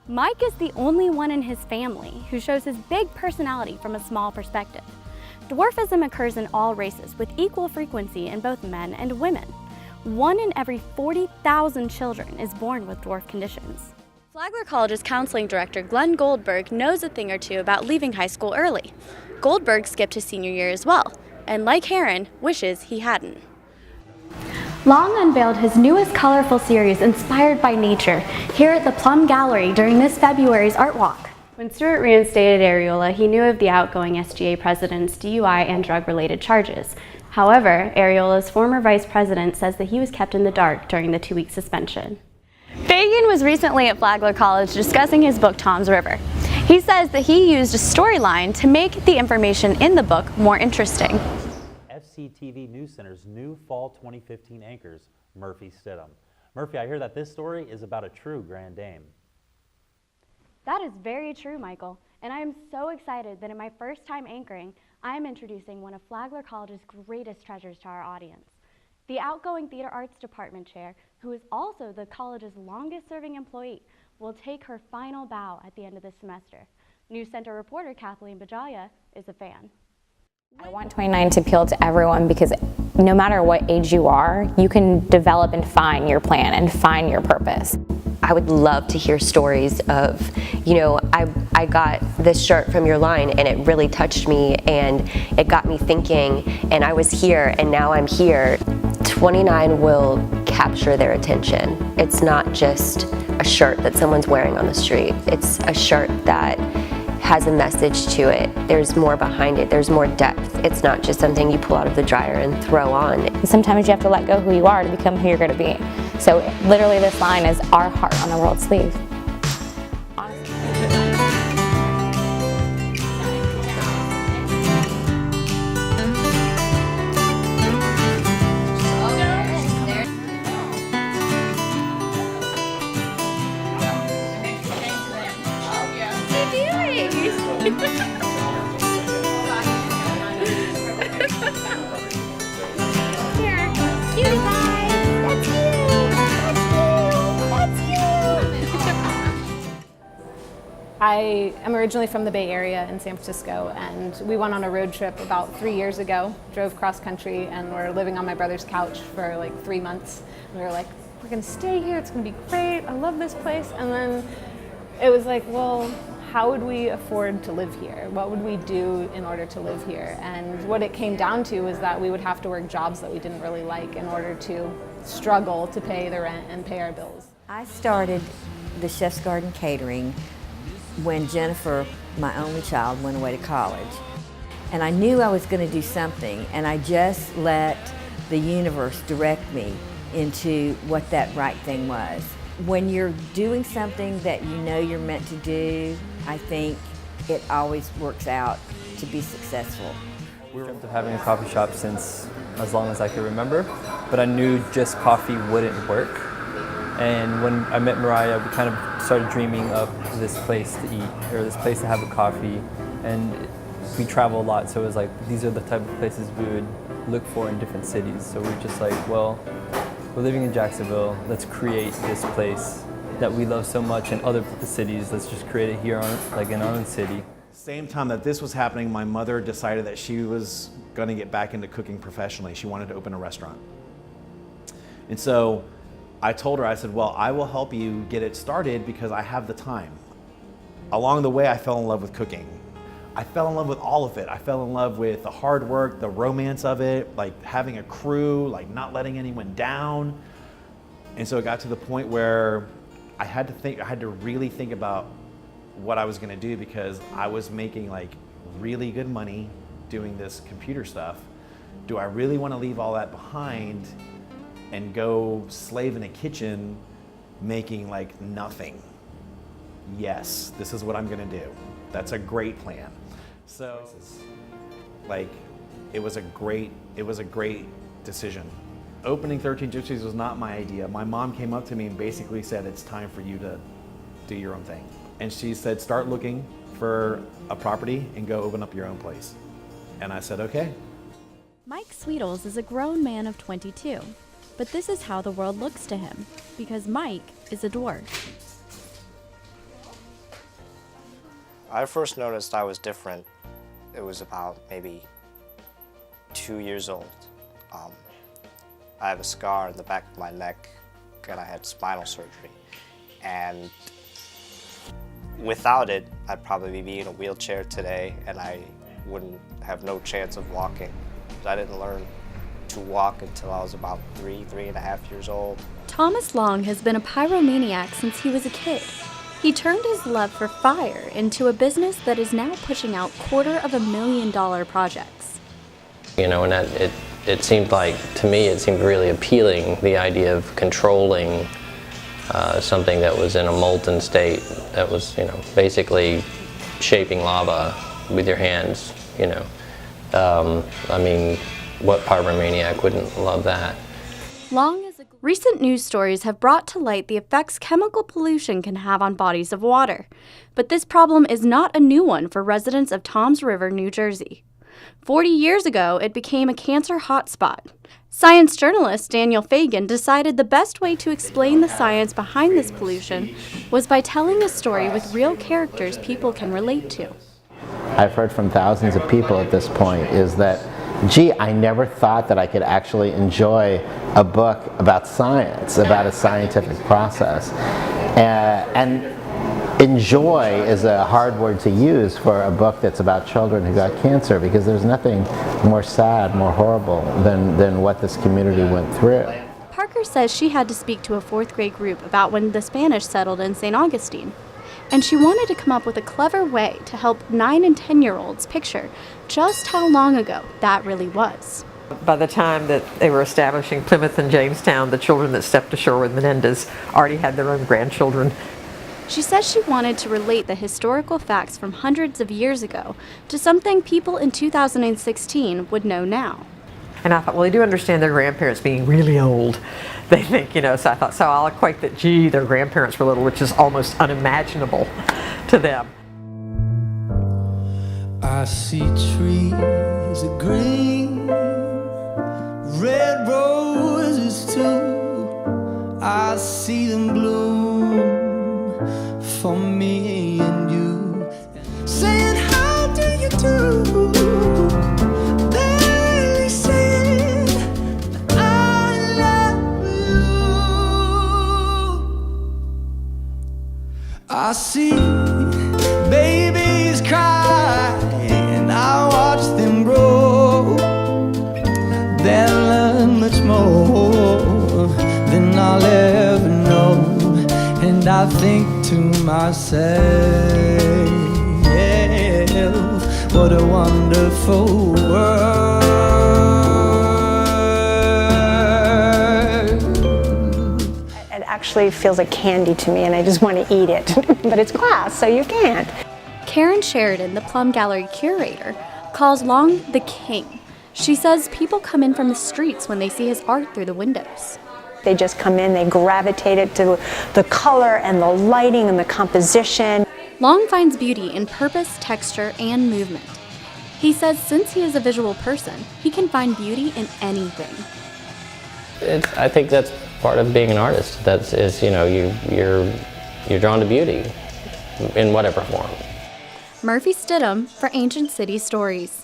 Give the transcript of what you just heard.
Mike is the only one in his family who shows his big personality from a small perspective. Dwarfism occurs in all races with equal frequency in both men and women. 1 in every 40,000 children is born with dwarf conditions. Flagler College's counseling director, Glenn Goldberg, knows a thing or two about leaving high school early. Goldberg skipped his senior year as well, and like Heron, wishes he hadn't. Long unveiled his newest colorful series inspired by nature here at the Plum Gallery during this February's Art Walk. When Stewart reinstated Areola, he knew of the outgoing SGA president's DUI and drug-related charges. However, Areola's former vice president says that he was kept in the dark during the 2-week suspension. Fagan was recently at Flagler College discussing his book, Tom's River. He says that he used a storyline to make the information in the book more interesting. FCTV News Center's new fall 2015 anchors, Murphy Stidham. Murphy, I hear that this story is about a true Grand Dame. That is very true, Michael, and I am so excited that in my first time anchoring, I am introducing one of Flagler College's greatest treasures to our audience. The outgoing Theater Arts Department chair, who is also the college's longest-serving employee, will take her final bow at the end of this semester. News Center reporter Kathleen Bajalia is a fan. I want 29 to appeal to everyone because no matter what age you are, you can develop and find your plan and find your purpose. I would love to hear stories of, I got this shirt from your line and it really touched me and it got me thinking and I was here and now I'm here. 29 will capture their attention. It's not just a shirt that someone's wearing on the street. It's a shirt that has a message to it. There's more behind it. There's more depth. It's not just something you pull out of the dryer and throw on. Sometimes you have to let go who you are to become who you're going to be. So literally this line is our heart on the world sleeve. I am originally from the Bay Area in San Francisco, and we went on a road trip about 3 years ago, drove cross country, and we're living on my brother's couch for like 3 months. We were like, we're gonna stay here, it's gonna be great, I love this place. And then it was like, well, how would we afford to live here? What would we do in order to live here? And what it came down to was that we would have to work jobs that we didn't really like in order to struggle to pay the rent and pay our bills. I started the Chef's Garden Catering when Jennifer, my only child, went away to college. And I knew I was going to do something, and I just let the universe direct me into what that right thing was. When you're doing something that you know you're meant to do, I think it always works out to be successful. We dreamt of having a coffee shop since as long as I could remember, but I knew just coffee wouldn't work. And when I met Mariah, we kind of started dreaming of this place to eat, or this place to have a coffee. And we travel a lot, so it was like, these are the type of places we would look for in different cities. So we're just like, well, we're living in Jacksonville, let's create this place that we love so much in other cities. Let's just create it here in our own city. Same time that this was happening, my mother decided that she was going to get back into cooking professionally. She wanted to open a restaurant. And so I told her, I said, well, I will help you get it started because I have the time. Along the way, I fell in love with cooking. I fell in love with all of it. I fell in love with the hard work, the romance of it, like having a crew, like not letting anyone down. And so it got to the point where I had to really think about what I was gonna do because I was making like really good money doing this computer stuff. Do I really wanna leave all that behind and go slave in a kitchen making like nothing? Yes, this is what I'm gonna do. That's a great plan. So like it was a great decision. Opening 13 Gypsies was not my idea. My mom came up to me and basically said, it's time for you to do your own thing. And she said, start looking for a property and go open up your own place. And I said, okay. Mike Sweetles is a grown man of 22, but this is how the world looks to him, because Mike is a dwarf. I first noticed I was different. It was about maybe 2 years old. I have a scar in the back of my neck and I had spinal surgery. And without it, I'd probably be in a wheelchair today and I wouldn't have no chance of walking. I didn't learn to walk until I was about 3.5 years old. Thomas Long has been a pyromaniac since he was a kid. He turned his love for fire into a business that is now pushing out $250,000 projects. You know, and it seemed like, to me, it seemed really appealing, the idea of controlling something that was in a molten state, that was, you know, basically shaping lava with your hands, you know. I mean, what pyromaniac wouldn't love that? Recent news stories have brought to light the effects chemical pollution can have on bodies of water. But this problem is not a new one for residents of Toms River, New Jersey. 40 years ago, it became a cancer hotspot. Science journalist Daniel Fagan decided the best way to explain the science behind this pollution was by telling a story with real characters people can relate to. I've heard from thousands of people at this point is that, gee, I never thought that I could actually enjoy a book about science, about a scientific process. And enjoy is a hard word to use for a book that's about children who got cancer, because there's nothing more sad, more horrible than what this community went through. Parker says she had to speak to a 4th grade group about when the Spanish settled in St. Augustine. And she wanted to come up with a clever way to help 9 and 10-year-olds picture just how long ago that really was. By the time that they were establishing Plymouth and Jamestown, the children that stepped ashore with Menendez already had their own grandchildren. She says she wanted to relate the historical facts from hundreds of years ago to something people in 2016 would know now. And I thought, well, they do understand their grandparents being really old. They think, you know, so I thought, so I'll equate that, gee, their grandparents were little, which is almost unimaginable to them. I see trees of green, red roses too. I see them bloom for me and you. Saying, how do you do? They saying, I love you. I see babies cry and I watch them grow. They'll learn much more than I'll ever know. And I think to myself, what a wonderful world. It actually feels like candy to me and I just want to eat it. But it's glass, so you can't. Karen Sheridan, the Plum Gallery curator, calls Long the king. She says people come in from the streets when they see his art through the windows. They just come in, they gravitate it to the color and the lighting and the composition. Long finds beauty in purpose, texture, and movement. He says since he is a visual person, he can find beauty in anything. I think that's part of being an artist. Is, you know, you're drawn to beauty in whatever form. Murphy Stidham for Ancient City Stories.